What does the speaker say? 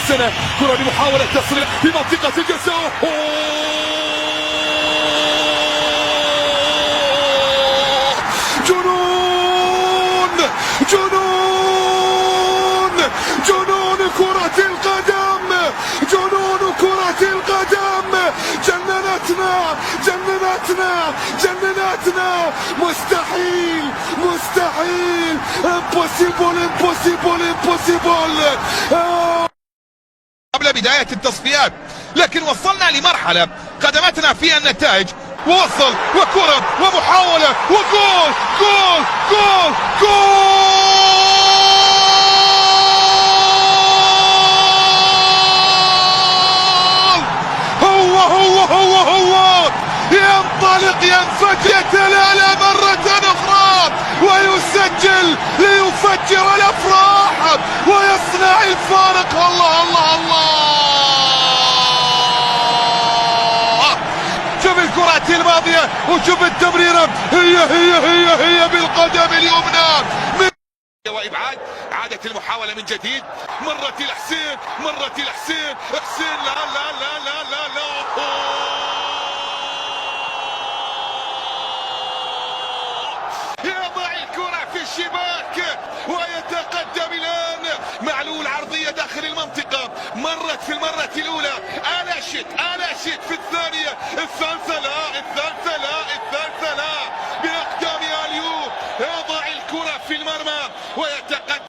حسنة، كرة لمحاولة تصريح في منطقة الجزاء. جنون جنون جنون كرة القدم، جنون كرة القدم. جننتنا جننتنا جننتنا. مستحيل مستحيل. impossible impossible impossible. قبل بداية التصفيات، لكن وصلنا لمرحلة قدمتنا فيها النتائج، ووصل وكرة ومحاولة وجول جول جول جول. هو ينطلق، ينفجر، يتلالى مرة أخرى ويسجل ليفجر الأفراح ويصنع الفارق. الله الله الله. شوف الكرات الماضية وشوف التمريرة، هي بالقدم اليمنى. وإبعاد، عادت المحاولة من جديد، مرت الحسين حسين لا لا لا لا لا لا. يضع الكرة في الشباك ويتقدم الآن. معلول عرضية داخل المنطقة، مرت في المرة الأولى، آلاشت في الثانية، الثالثة لا، الثالثة لا.